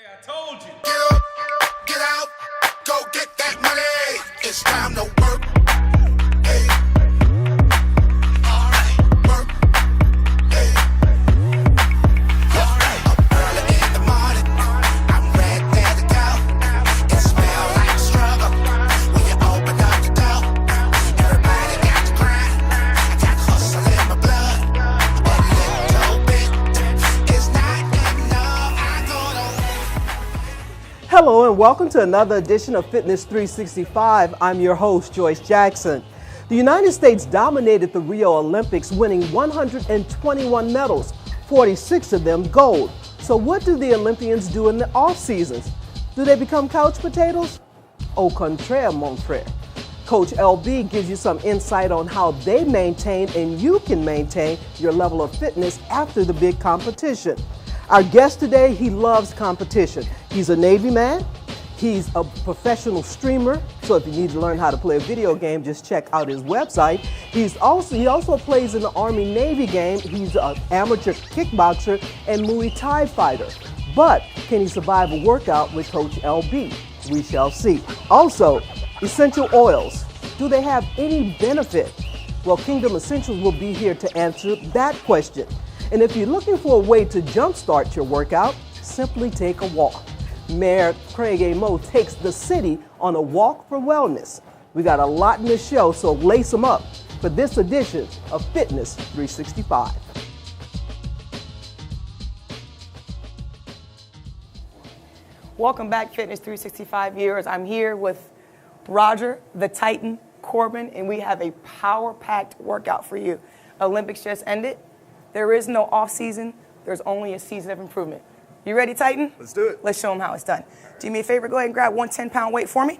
I told you. Get up, get out, go get that money. It's time to work. Hey, alright, work. Hey, alright. Up early in the morning, I'm ready to go. It smells like a struggle when you open up the door. Everybody got to grind. I got hustle in my blood. A little bit is not enough. I go to Hello and welcome to another edition of Fitness 365. I'm your host, Joyce Jackson. The United States dominated the Rio Olympics, winning 121 medals, 46 of them gold. So what do the Olympians do in the off seasons? Do they become couch potatoes? Au contraire, mon frère. Coach LB gives you some insight on how they maintain and you can maintain your level of fitness after the big competition. Our guest today, he loves competition. He's a Navy man. He's a professional streamer. So if you need to learn how to play a video game, just check out his website. He also plays in the Army Navy game. He's an amateur kickboxer and Muay Thai fighter. But can he survive a workout with Coach LB? We shall see. Also, essential oils. Do they have any benefit? Well, Kingdom Essentials will be here to answer that question. And if you're looking for a way to jumpstart your workout, simply take a walk. Mayor Craig Amo takes the city on a walk for wellness. We got a lot in the show, so lace them up for this edition of Fitness 365. Welcome back, Fitness 365 viewers. I'm here with Roger, the Titan, Corbin, and we have a power-packed workout for you. Olympics just ended. There is no off season. There's only a season of improvement. You ready, Titan? Let's do it. Let's show them how it's done. Do me a favor, go ahead and grab one 10-pound weight for me.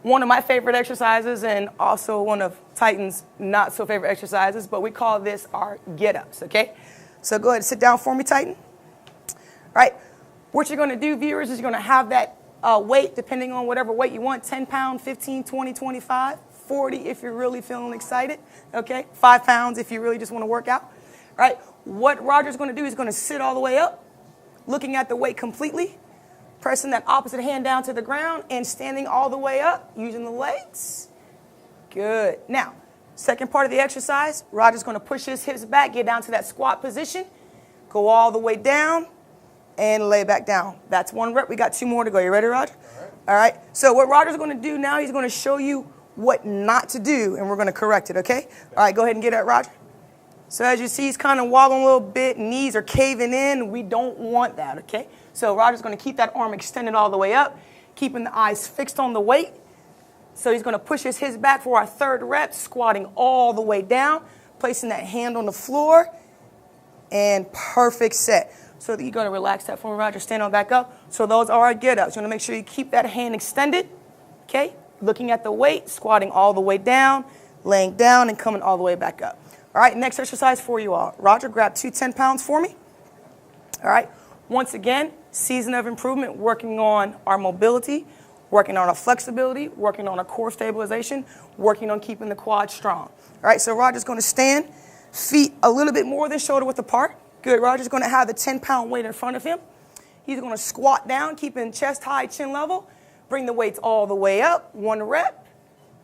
One of my favorite exercises and also one of Titan's not so favorite exercises, but we call this our get-ups, okay? So go ahead and sit down for me, Titan. All right, what you're gonna do, viewers, is you're gonna have that weight, depending on whatever weight you want, 10 pound, 15, 20, 25, 40 if you're really feeling excited, okay? 5 pounds if you really just wanna work out, all right? What Roger's gonna do is gonna sit all the way up, looking at the weight completely, pressing that opposite hand down to the ground and standing all the way up using the legs. Good. Now, second part of the exercise, Roger's gonna push his hips back, get down to that squat position, go all the way down and lay back down. That's one rep. We got 2 more to go. You ready, Roger? All right. So what Roger's gonna do now, he's gonna show you what not to do and we're gonna correct it, okay? All right, go ahead and get that, Roger. So as you see, he's kind of wobbling a little bit, knees are caving in. We don't want that, okay? So Roger's gonna keep that arm extended all the way up, keeping the eyes fixed on the weight. So he's gonna push his hips back for our 3rd rep, squatting all the way down, placing that hand on the floor, and perfect set. So you're gonna relax that for me, Roger, stand on back up. So those are our get-ups. You wanna make sure you keep that hand extended, okay? Looking at the weight, squatting all the way down, laying down, and coming all the way back up. All right, next exercise for you all. Roger, grab 2 10 pounds for me. All right, once again, season of improvement, working on our mobility, working on our flexibility, working on our core stabilization, working on keeping the quad strong. All right, so Roger's gonna stand, feet a little bit more than shoulder width apart. Good, Roger's gonna have the 10-pound weight in front of him. He's gonna squat down, keeping chest high, chin level, bring the weights all the way up, 1 rep,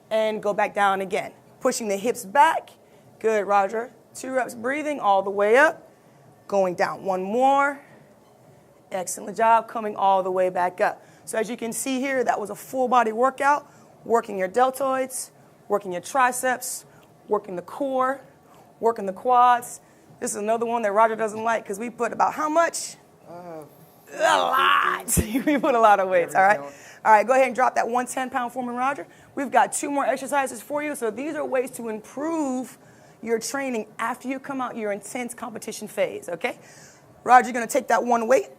and go back down again. Pushing the hips back. Good, Roger. 2 reps breathing all the way up, going down. 1 more. Excellent job, coming all the way back up. So as you can see here, that was a full body workout, working your deltoids, working your triceps, working the core, working the quads. This is another one that Roger doesn't like because we put about how much? A lot. We put a lot of weights, all right? All right, go ahead and drop that 1 10-pound for me, Roger. We've got 2 more exercises for you. So these are ways to improve your training after you come out your intense competition phase, okay? Roger, you're gonna take that 1 weight.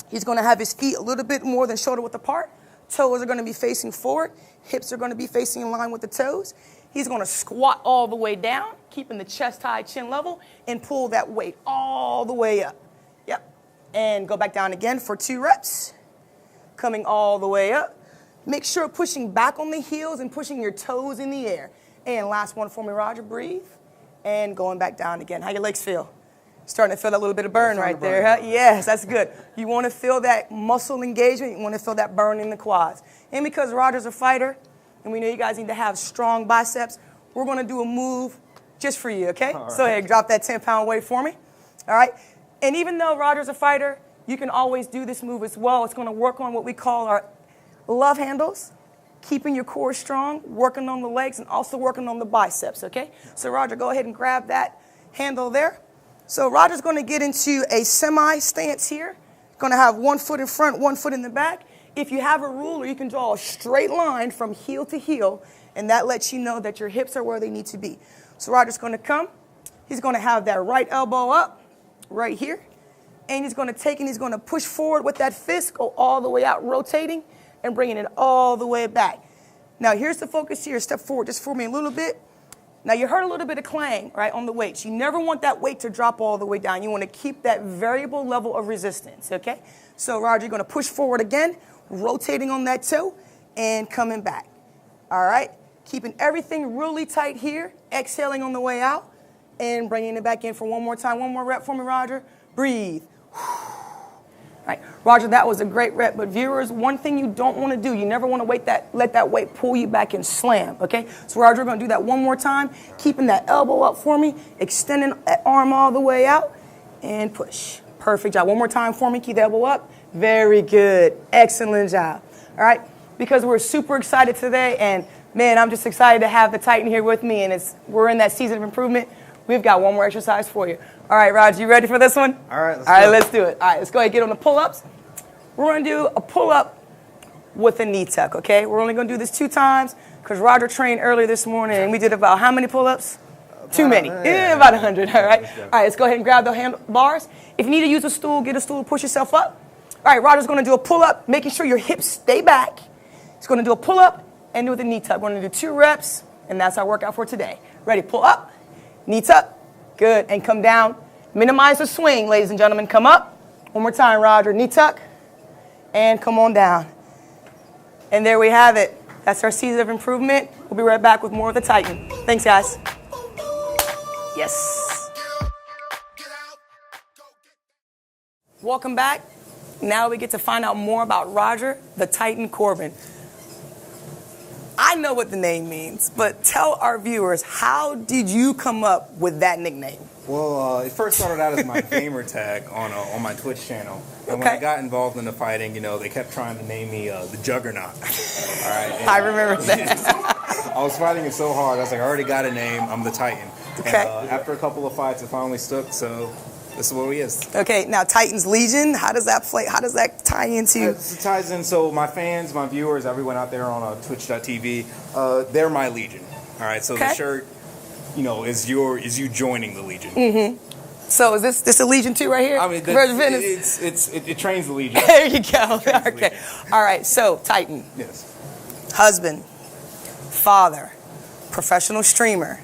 He's gonna have his feet a little bit more than shoulder width apart. Toes are gonna be facing forward. Hips are gonna be facing in line with the toes. He's gonna squat all the way down, keeping the chest high, chin level, and pull that weight all the way up. Yep. And go back down again for 2 reps. Coming all the way up. Make sure pushing back on the heels and pushing your toes in the air. And last one for me, Roger, breathe. And going back down again. How your legs feel? Starting to feel that little bit of burn right there, huh? Yes, that's good. You want to feel that muscle engagement. You want to feel that burn in the quads. And because Roger's a fighter, and we know you guys need to have strong biceps, we're going to do a move just for you, okay? All right. So, hey, drop that 10-pound weight for me. All right? And even though Roger's a fighter, you can always do this move as well. It's going to work on what we call our love handles, keeping your core strong, working on the legs, and also working on the biceps, okay? So, Roger, go ahead and grab that handle there. So, Roger's going to get into a semi-stance here. Going to have one foot in front, one foot in the back. If you have a ruler, you can draw a straight line from heel to heel, and that lets you know that your hips are where they need to be. So, Roger's going to come. He's going to have that right elbow up right here. And he's going to take and he's going to push forward with that fist, go all the way out, rotating, and bringing it all the way back. Now, here's the focus here. Step forward just for me a little bit. Now, you heard a little bit of clang, right, on the weights. You never want that weight to drop all the way down. You want to keep that variable level of resistance, okay? So, Roger, you're going to push forward again, rotating on that toe, and coming back. All right? Keeping everything really tight here, exhaling on the way out, and bringing it back in for one more time. One more rep for me, Roger. Breathe. Right. Roger, that was a great rep, but viewers, one thing you don't want to do, you never want to let that weight pull you back and slam, okay? So, Roger, we're going to do that one more time, keeping that elbow up for me, extending that arm all the way out, and push. Perfect job. One more time for me, keep the elbow up. Very good. Excellent job. All right, because we're super excited today, and, man, I'm just excited to have the Titan here with me, and we're in that season of improvement. We've got one more exercise for you. All right, Roger, you ready for this one? All right, let's do it. All right, let's go ahead and get on the pull-ups. We're going to do a pull-up with a knee tuck, okay? We're only going to do this 2 times because Roger trained earlier this morning, and we did about how many pull-ups? Too many. Yeah, about 100, all right? All right, let's go ahead and grab the handlebars. If you need to use a stool, get a stool to push yourself up. All right, Roger's going to do a pull-up, making sure your hips stay back. He's going to do a pull-up and do with a knee tuck. We're going to do 2 reps, and that's our workout for today. Ready, pull up, knee tuck. Good, and come down. Minimize the swing, ladies and gentlemen. Come up. One more time, Roger. Knee tuck, and come on down. And there we have it. That's our season of improvement. We'll be right back with more of the Titan. Thanks, guys. Yes. Welcome back. Now we get to find out more about Roger, the Titan Corbin. I know what the name means, but tell our viewers, how did you come up with that nickname? Well, it first started out as my gamer tag on my Twitch channel. And when I got involved in the fighting, they kept trying to name me the Juggernaut. All right. I remember that. I was fighting it so hard. I was like, I already got a name. I'm the Titan. Okay. And, after a couple of fights, it finally stuck. So this is what he is. Okay. Now, Titans Legion. How does that play? How does that tie into? It ties in. So my fans, my viewers, everyone out there on Twitch.tv, they're my Legion. All right. So the shirt, is you joining the Legion. Mm-hmm. So is this a Legion too right here? I mean, it trains the Legion. There you go. Okay. All right. So Titan. Yes. Husband, father, professional streamer,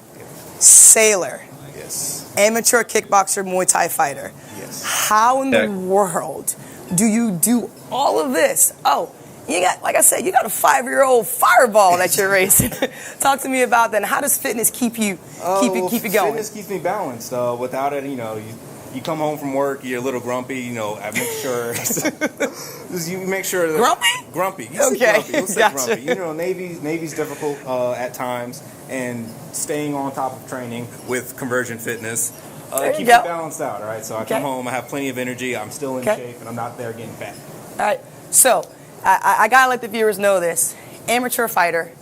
sailor. Yes. Amateur kickboxer, Muay Thai fighter. Yes. How in the world do you do all of this? Oh, you got, like I said, you got a 5-year-old fireball that you're racing. Talk to me about that. And how does fitness keep you keep you going? Fitness keeps me balanced. Without it, you come home from work, you're a little grumpy. I make sure you make sure that grumpy. You okay, grumpy. You'll say grumpy. Navy's difficult at times, and staying on top of training with Conversion Fitness keeps me balanced out. All right, so I come home, I have plenty of energy. I'm still in shape, and I'm not there getting fat. All right, so I gotta let the viewers know this. Amateur fighter,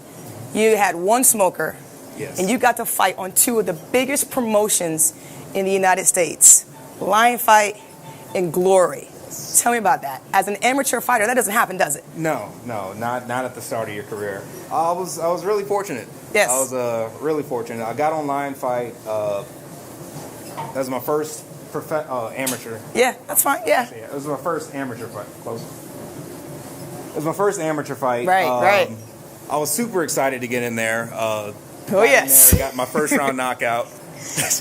you had 1 smoker, yes, and you got to fight on 2 of the biggest promotions in the United States. Lion Fight and Glory. Tell me about that. As an amateur fighter, that doesn't happen, does it? No, not at the start of your career. I was really fortunate. Yes. I was really fortunate. I got on Lion Fight. That was my first amateur. Yeah, that's fine. Yeah. It was my first amateur fight. Close. It was my first amateur fight. Right. I was super excited to get in there. Yes. Got my first round knockout.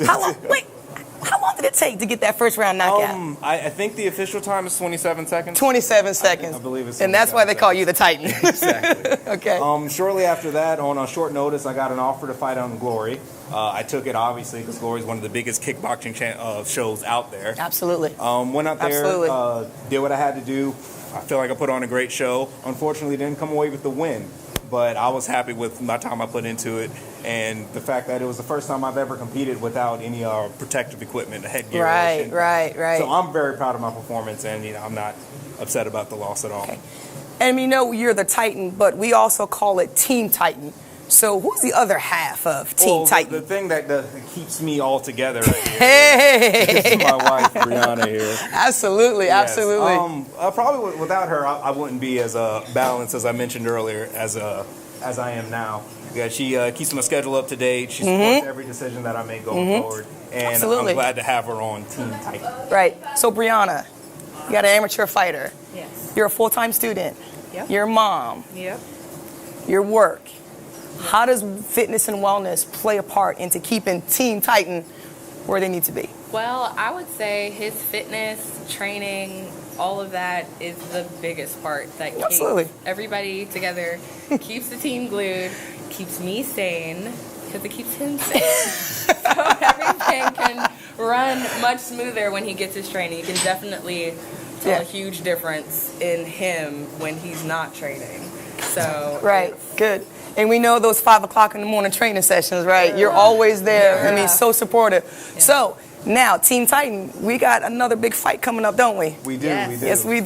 How How long did it take to get that first round knockout? I think the official time is 27 seconds. 27 seconds. I believe it's. And that's why they call you the Titan. Exactly. Okay. Shortly after that, on a short notice, I got an offer to fight on Glory. I took it, obviously, because Glory is one of the biggest kickboxing shows out there. Absolutely. Went out there, did what I had to do. I feel like I put on a great show. Unfortunately, didn't come away with the win. But I was happy with my time I put into it, and the fact that it was the first time I've ever competed without any protective equipment, headgear. Right. So I'm very proud of my performance, and I'm not upset about the loss at all. Okay. And we know you're the Titan, but we also call it Team Titan. So who's the other half of Team Titan? The thing that keeps me all together right here is my wife, Brianna, here. Absolutely. Probably without her, I wouldn't be as balanced as I mentioned earlier as I am now. Yeah, she keeps my schedule up to date. She supports every decision that I make going forward. And I'm glad to have her on Team Titan. Right. So Brianna, you got an amateur fighter. Yes. You're a full-time student. Yep. You're a mom. Yep. Your work. How does fitness and wellness play a part into keeping Team Titan where they need to be? Well, I would say his fitness, training, all of that is the biggest part that keeps everybody together, keeps the team glued, keeps me sane, because it keeps him sane. So everything can run much smoother when he gets his training. You can definitely tell a huge difference in him when he's not training. So Good. And we know those 5 o'clock in the morning training sessions, right? You're always there. I mean, so supportive. Yeah. So now, Team Titan, we got another big fight coming up, don't we? We do. Yes, we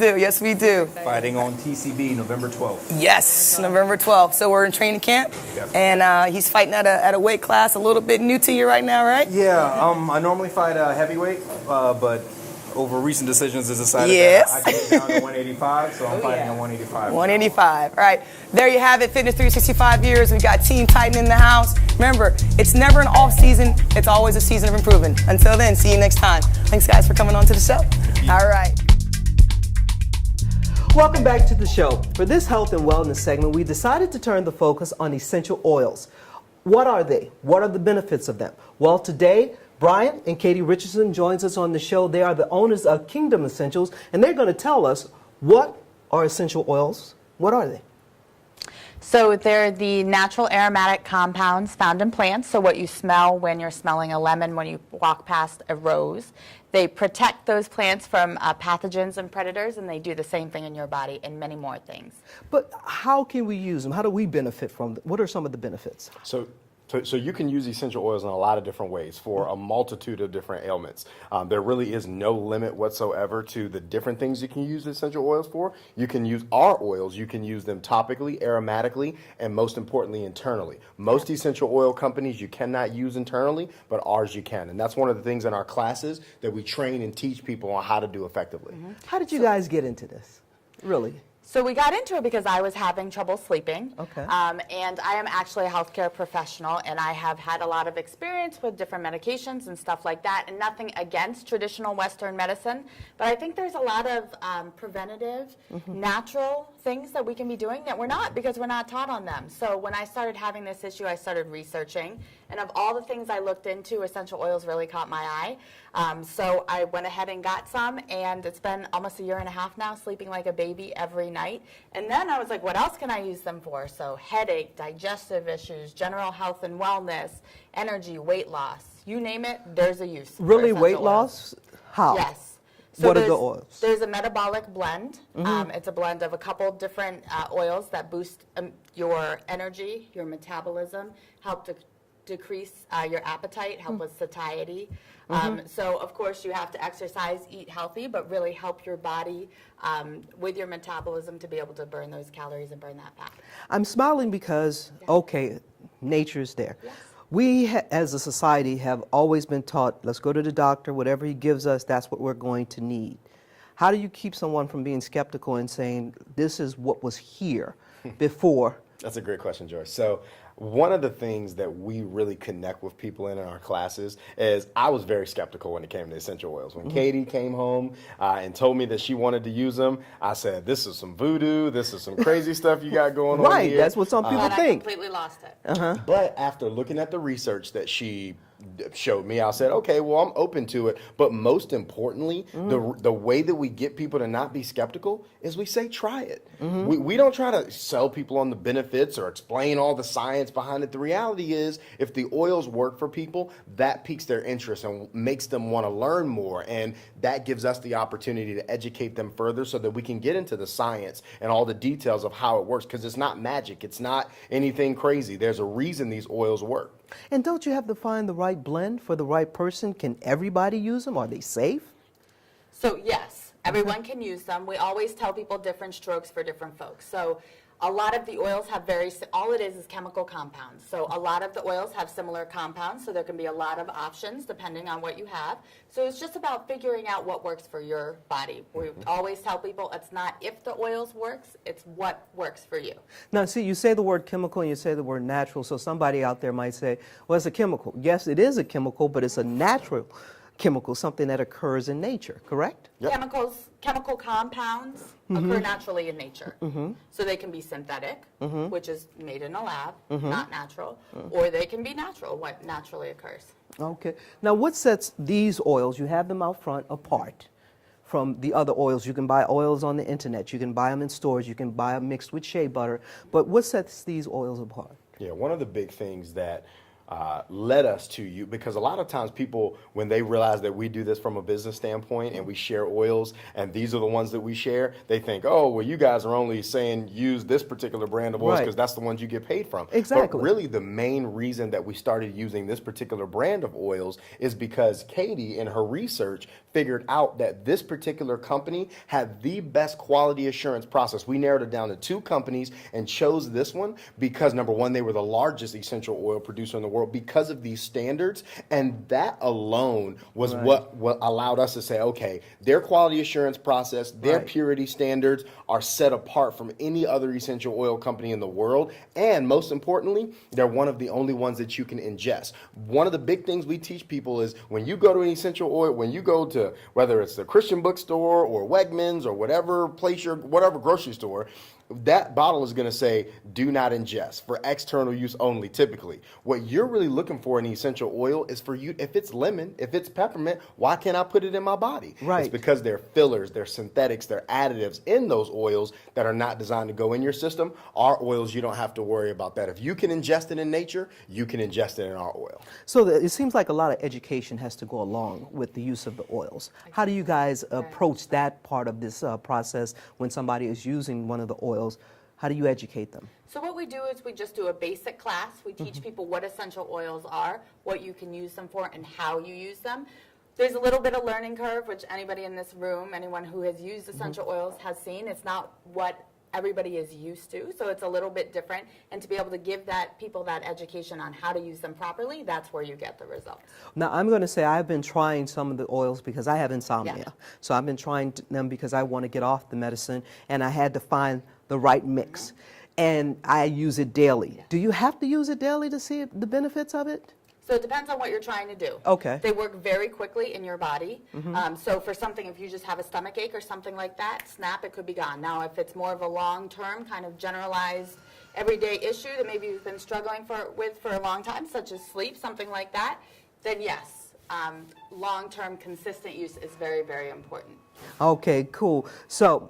do. Fighting on TCB November 12th. Yes, November 12th. So we're in training camp, and he's fighting at a weight class a little bit new to you right now, right? Yeah. I normally fight heavyweight, but over recent decisions, has decided that I can get down to 185, so I'm fighting at 185. 185. All right. There you have it. Fitness 365 years. We got Team Titan in the house. Remember, it's never an off season. It's always a season of improving. Until then, see you next time. Thanks, guys, for coming on to the show. All right. Welcome back to the show. For this health and wellness segment, we decided to turn the focus on essential oils. What are they? What are the benefits of them? Well, today, Brian and Katie Richardson joins us on the show. They are the owners of Kingdom Essentials, and they're going to tell us what are essential oils. What are they? So they're the natural aromatic compounds found in plants. So what you smell when you're smelling a lemon, when you walk past a rose. They protect those plants from pathogens and predators, and they do the same thing in your body and many more things. But how can we use them? How do we benefit from them? What are some of the benefits? So you can use essential oils in a lot of different ways for a multitude of different ailments. There really is no limit whatsoever to the different things you can use essential oils for. You can use our oils. You can use them topically, aromatically, and most importantly, internally. Most essential oil companies you cannot use internally, but ours you can. And that's one of the things in our classes that we train and teach people on how to do effectively. How did you guys get into this? Really? So we got into it because I was having trouble sleeping. Okay. And I am actually a healthcare professional, and I have had a lot of experience with different medications and stuff like that, and nothing against traditional Western medicine. But I think there's a lot of preventative, natural things that we can be doing that we're not, because we're not taught on them. So when I started having this issue, I started researching. And of all the things I looked into, essential oils really caught my eye. So I went ahead and got some, and it's been almost a year and a half now, sleeping like a baby every night. And then I was like, what else can I use them for? So headache, digestive issues, general health and wellness, energy, weight loss, you name it, there's a use. Really, weight loss? How? Yes. So what are the oils? There's a metabolic blend. It's a blend of a couple different oils that boost your energy, your metabolism, help to decrease your appetite, help with satiety. So, of course, you have to exercise, eat healthy, but really help your body with your metabolism to be able to burn those calories and burn that fat. I'm smiling because, okay, nature's there. Yes. We, as a society, have always been taught, let's go to the doctor, whatever he gives us, that's what we're going to need. How do you keep someone from being skeptical and saying, this is what was here before? That's a great question, Joyce. So one of the things that we really connect with people in our classes is I was very skeptical when it came to essential oils. When Katie came home and told me that she wanted to use them, I said, this is some voodoo, this is some crazy stuff you got going on here. Right, that's what some people think. I completely lost it. But after looking at the research that she showed me, I said, okay, well, I'm open to it. But most importantly, the way that we get people to not be skeptical is we say, try it. We don't try to sell people on the benefits or explain all the science behind it. The reality is, if the oils work for people, that piques their interest and makes them want to learn more. And that gives us the opportunity to educate them further so that we can get into the science and all the details of how it works. Because it's not magic. It's not anything crazy. There's a reason these oils work. And don't you have to find the right blend for the right person? Can everybody use them? Are they safe? So yes, everyone can use them. We always tell people different strokes for different folks. So a lot of the oils have all it is chemical compounds. So a lot of the oils have similar compounds, so there can be a lot of options depending on what you have. So it's just about figuring out what works for your body. We always tell people it's not if the oils works, it's what works for you. Now, see, you say the word chemical and you say the word natural, so somebody out there might say, well, it's a chemical. Yes, it is a chemical, but it's a natural chemical, something that occurs in nature, correct? Yep. Chemical compounds occur naturally in nature. So they can be synthetic, which is made in a lab, not natural, or they can be natural, what naturally occurs. Okay. Now, what sets these oils, you have them out front, apart from the other oils? You can buy oils on the internet, you can buy them in stores, you can buy them mixed with shea butter, but what sets these oils apart? Yeah, one of the big things that led us to you, because a lot of times people, when they realize that we do this from a business standpoint and we share oils and these are the ones that we share, they think, oh, well, you guys are only saying use this particular brand of oils because that's the ones you get paid from. Exactly. But really the main reason that we started using this particular brand of oils is because Katie, in her research, figured out that this particular company had the best quality assurance process. We narrowed it down to 2 companies and chose this one because, number one, they were the largest essential oil producer in the world because of these standards, and that alone was what allowed us to say, okay, their quality assurance process, their purity standards are set apart from any other essential oil company in the world, and most importantly, they're one of the only ones that you can ingest. One of the big things we teach people is when you go to an essential oil, when you go to whether it's the Christian bookstore or Wegmans or whatever grocery store, that bottle is going to say, do not ingest, for external use only, typically. What you're really looking for in essential oil is for you, if it's lemon, if it's peppermint, why can't I put it in my body? Right. It's because they're fillers, they're synthetics, they're additives in those oils that are not designed to go in your system. Our oils, you don't have to worry about that. If you can ingest it in nature, you can ingest it in our oil. So it seems like a lot of education has to go along with the use of the oils. How do you guys approach that part of this process when somebody is using one of the oils? How do you educate them? So what we do is we just do a basic class. We teach people what essential oils are, what you can use them for, and how you use them. There's a little bit of learning curve, which anybody in this room, anyone who has used essential oils has seen. It's not what everybody is used to, so it's a little bit different. And to be able to give people that education on how to use them properly, that's where you get the results. Now, I'm going to say I've been trying some of the oils because I have insomnia. Yeah. So I've been trying them because I want to get off the medicine, and I had to find the right mix. And I use it daily. Yeah. Do you have to use it daily to see the benefits of it? So it depends on what you're trying to do. Okay. They work very quickly in your body. So for something, if you just have a stomach ache or something like that, snap, it could be gone. Now, if it's more of a long-term kind of generalized everyday issue that maybe you've been struggling with for a long time, such as sleep, something like that, then yes, long-term consistent use is very, very important. Okay, cool. So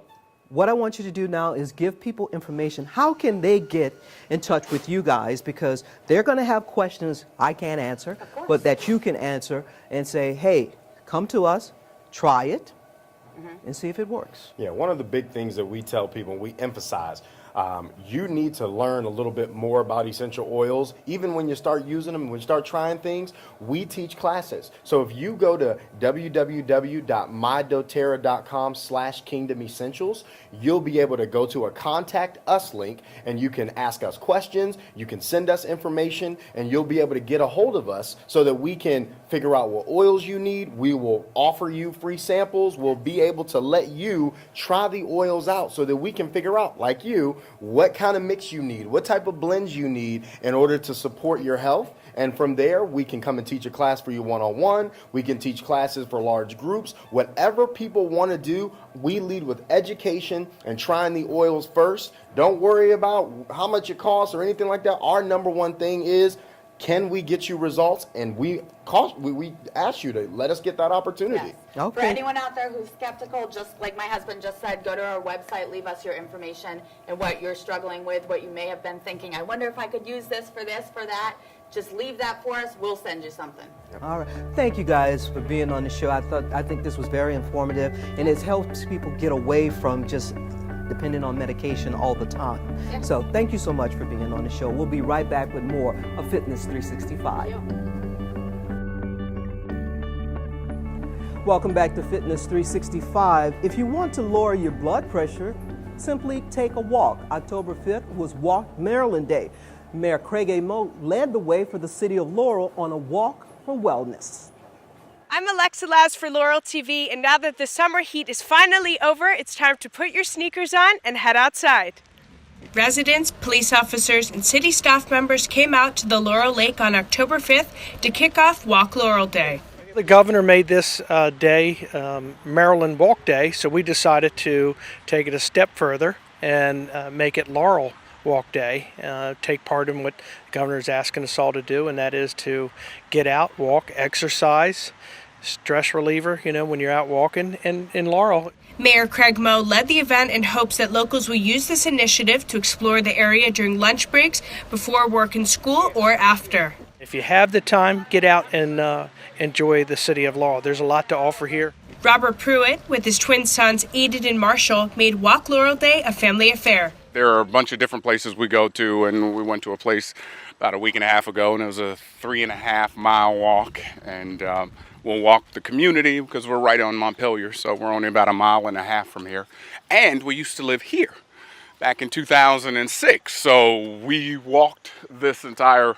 what I want you to do now is give people information. How can they get in touch with you guys? Because they're going to have questions I can't answer, but that you can answer and say, hey, come to us, try it, and see if it works. Yeah, one of the big things that we tell people, we emphasize, you need to learn a little bit more about essential oils. Even when you start using them, when you start trying things, we teach classes. So if you go to www.mydoterra.com/Kingdom Essentials, you'll be able to go to a Contact Us link, and you can ask us questions, you can send us information, and you'll be able to get a hold of us so that we can figure out what oils you need. We will offer you free samples. We'll be able to let you try the oils out so that we can figure out, like you, what kind of mix you need, what type of blends you need in order to support your health. And from there, we can come and teach a class for you one-on-one. We can teach classes for large groups. Whatever people want to do, we lead with education and trying the oils first. Don't worry about how much it costs or anything like that. Our number one thing is can we get you results? And we ask you to let us get that opportunity. Yes. Okay. For anyone out there who's skeptical, just like my husband just said, go to our website, leave us your information and what you're struggling with, what you may have been thinking. I wonder if I could use this, for that. Just leave that for us. We'll send you something. All right. Thank you guys for being on the show. I think this was very informative, and it helps people get away from just depending on medication all the time. Yeah. So thank you so much for being on the show. We'll be right back with more of Fitness 365. Welcome back to Fitness 365. If you want to lower your blood pressure, simply take a walk. October 5th was Walk Maryland Day. Mayor Craig A. Moe led the way for the city of Laurel on a walk for wellness. I'm Alexa Laz for Laurel TV, and now that the summer heat is finally over, it's time to put your sneakers on and head outside. Residents, police officers, and city staff members came out to the Laurel Lake on October 5th to kick off Walk Laurel Day. The governor made this day Maryland Walk Day, so we decided to take it a step further and make it Laurel Walk Day, take part in what the governor is asking us all to do, and that is to get out, walk, exercise, stress reliever, when you're out walking in Laurel. Mayor Craig Moe led the event in hopes that locals will use this initiative to explore the area during lunch breaks, before work and school, or after. If you have the time, get out and enjoy the city of Laurel. There's a lot to offer here. Robert Pruitt, with his twin sons Eden and Marshall, made Walk Laurel Day a family affair. There are a bunch of different places we go to, and we went to a place about a week and a half ago, and it was a 3.5 mile walk, and we'll walk the community because we're right on Montpelier, so we're only about 1.5 miles from here. And we used to live here back in 2006, so we walked this entire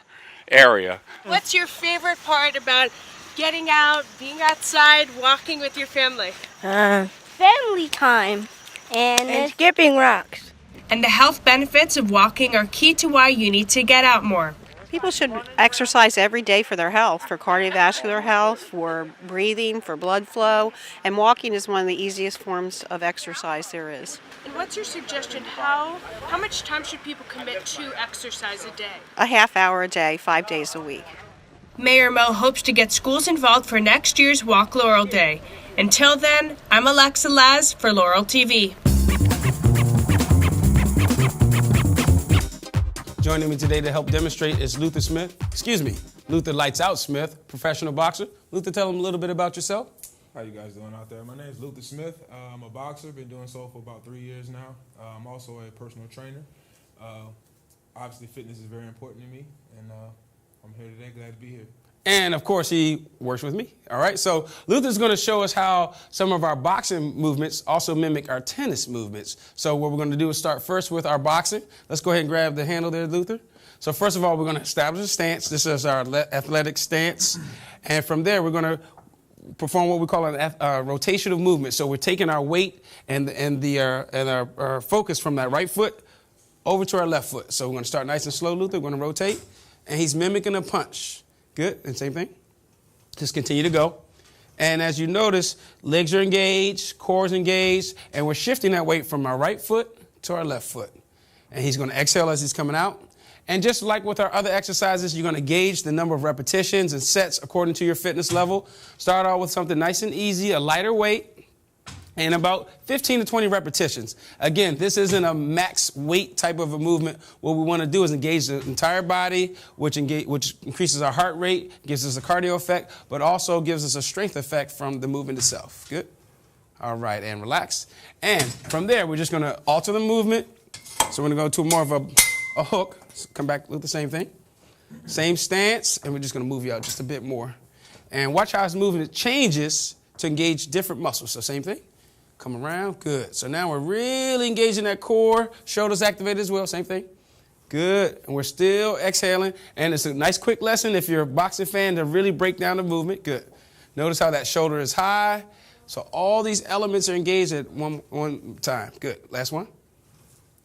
area. What's your favorite part about getting out, being outside, walking with your family? Family time and skipping rocks. And the health benefits of walking are key to why you need to get out more. People should exercise every day for their health, for cardiovascular health, for breathing, for blood flow, and walking is one of the easiest forms of exercise there is. And what's your suggestion? How much time should people commit to exercise a day? A half hour a day, 5 days a week. Mayor Moe hopes to get schools involved for next year's Walk Laurel Day. Until then, I'm Alexa Laz for Laurel TV. Joining me today to help demonstrate is Luthor Lights Out Smith, professional boxer. Luthor, tell them a little bit about yourself. How you guys doing out there? My name is Luthor Smith. I'm a boxer, been doing so for about 3 years now. I'm also a personal trainer. Obviously, fitness is very important to me, and I'm here today, glad to be here. And, of course, he works with me. All right, so Luthor's going to show us how some of our boxing movements also mimic our tennis movements. So what we're going to do is start first with our boxing. Let's go ahead and grab the handle there, Luthor. So first of all, we're going to establish a stance. This is our athletic stance. And from there, we're going to perform what we call a rotational movement. So we're taking our weight and our focus from that right foot over to our left foot. So we're going to start nice and slow, Luthor. We're going to rotate. And he's mimicking a punch. Good, and same thing. Just continue to go. And as you notice, legs are engaged, core is engaged, and we're shifting that weight from our right foot to our left foot. And he's going to exhale as he's coming out. And just like with our other exercises, you're going to gauge the number of repetitions and sets according to your fitness level. Start out with something nice and easy, a lighter weight, and about 15 to 20 repetitions. Again, this isn't a max weight type of a movement. What we want to do is engage the entire body, which increases our heart rate, gives us a cardio effect, but also gives us a strength effect from the movement itself. Good? All right, and relax. And from there, we're just going to alter the movement. So we're going to go to more of a hook. So come back with the same thing. Same stance, and we're just going to move you out just a bit more. And watch how his movement changes to engage different muscles. So same thing. Come around, good. So now we're really engaging that core, shoulders activated as well, same thing. Good, and we're still exhaling. And it's a nice quick lesson if you're a boxing fan to really break down the movement, good. Notice how that shoulder is high. So all these elements are engaged at one time, good. Last one,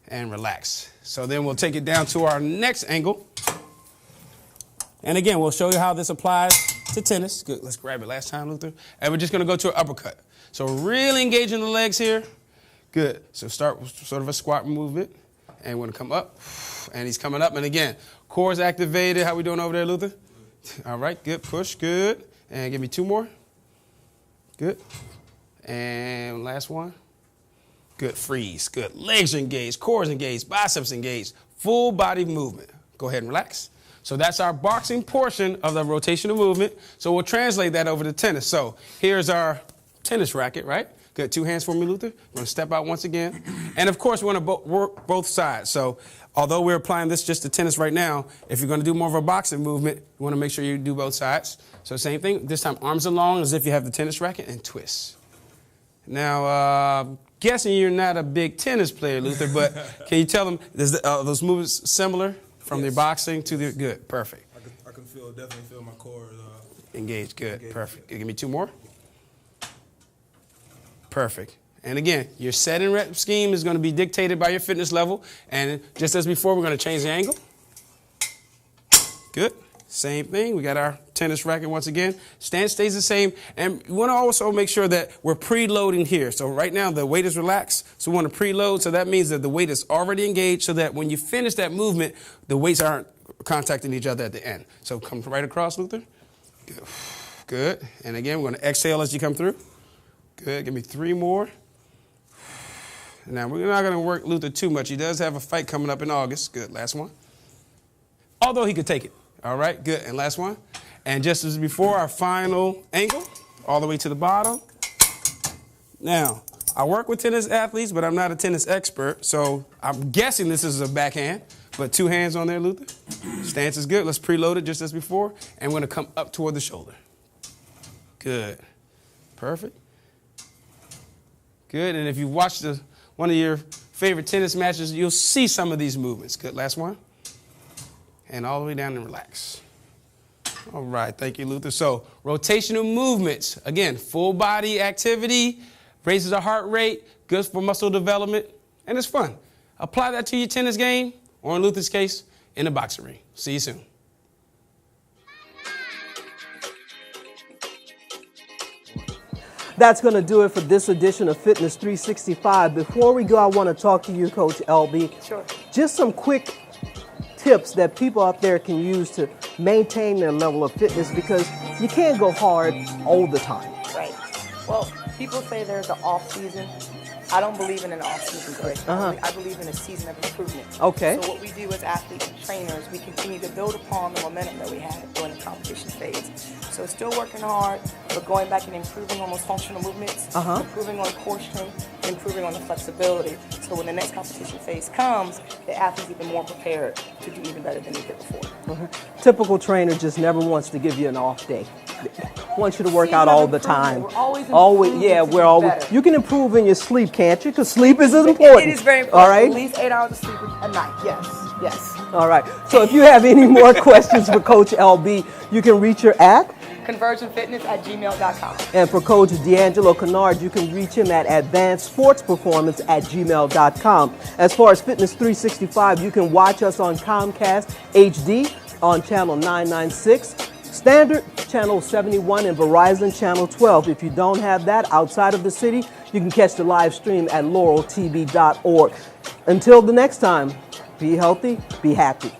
and relax. So then we'll take it down to our next angle. And again, we'll show you how this applies to tennis. Good, let's grab it last time, Luthor. And we're just gonna go to an uppercut. So really engaging the legs here. Good. So start with sort of a squat movement. And we're going to come up. And he's coming up. And again, core is activated. How we doing over there, Luther? All right, good. Push, good. And give me 2 more. Good. And last one. Good. Freeze. Good. Legs are engaged. Core is engaged. Biceps engaged. Full body movement. Go ahead and relax. So that's our boxing portion of the rotational movement. So we'll translate that over to tennis. So here's our tennis racket, right? Good. 2 hands for me, Luther. We're going to step out once again. And, of course, we want to work both sides. So although we're applying this just to tennis right now, if you're going to do more of a boxing movement, you want to make sure you do both sides. So same thing. This time, arms are long as if you have the tennis racket and twist. Now, guessing you're not a big tennis player, Luther, but can you tell them, are those movements similar from their boxing to their, good, perfect. I can definitely feel my core. Engaged, good, perfect. Give me 2 more. Perfect. And again, your set and rep scheme is going to be dictated by your fitness level. And just as before, we're going to change the angle. Good. Same thing. We got our tennis racket once again. Stance stays the same. And we want to also make sure that we're preloading here. So right now, the weight is relaxed. So we want to preload. So that means that the weight is already engaged so that when you finish that movement, the weights aren't contacting each other at the end. So come right across, Luther. Good. Good. And again, we're going to exhale as you come through. Good. Give me 3 more. Now, we're not going to work Luther too much. He does have a fight coming up in August. Good. Last one. Although he could take it. All right. Good. And last one. And just as before, our final angle, all the way to the bottom. Now, I work with tennis athletes, but I'm not a tennis expert. So I'm guessing this is a backhand. But 2 hands on there, Luther. Stance is good. Let's preload it just as before. And we're going to come up toward the shoulder. Good. Perfect. Good. And if you watch one of your favorite tennis matches, you'll see some of these movements. Good. Last one. And all the way down and relax. All right. Thank you, Luther. So rotational movements. Again, full body activity, raises the heart rate, good for muscle development, and it's fun. Apply that to your tennis game, or in Luther's case, in the boxing ring. See you soon. That's going to do it for this edition of Fitness 365. Before we go, I want to talk to you, Coach LB. Sure. Just some quick tips that people out there can use to maintain their level of fitness, because you can't go hard all the time. Right. Well, people say there's an off season. I don't believe in an off-season break. I believe in a season of improvement. Okay. So what we do as athletes and trainers, we continue to build upon the momentum that we had during the competition phase. So still working hard, but going back and improving on those functional movements, improving on core strength, improving on the flexibility. So when the next competition phase comes, the athlete's even more prepared to do even better than they did before. Typical trainer just never wants to give you an off day. Wants you to work out all the time. We're always we're always better. You can improve in your sleep, can't you? Because sleep is as important. It is very important. All right. At least 8 hours of sleep a night. Yes. Yes. All right. So if you have any more questions for Coach LB, you can reach her at convergentfitness@gmail.com. And for Coach D'Angelo Kennard, you can reach him at advancedsportsperformance@gmail.com. As far as Fitness 365, you can watch us on Comcast HD on channel 996. Standard channel 71 and Verizon channel 12. If you don't have that outside of the city, you can catch the live stream at laureltv.org. Until the next time, be healthy, be happy.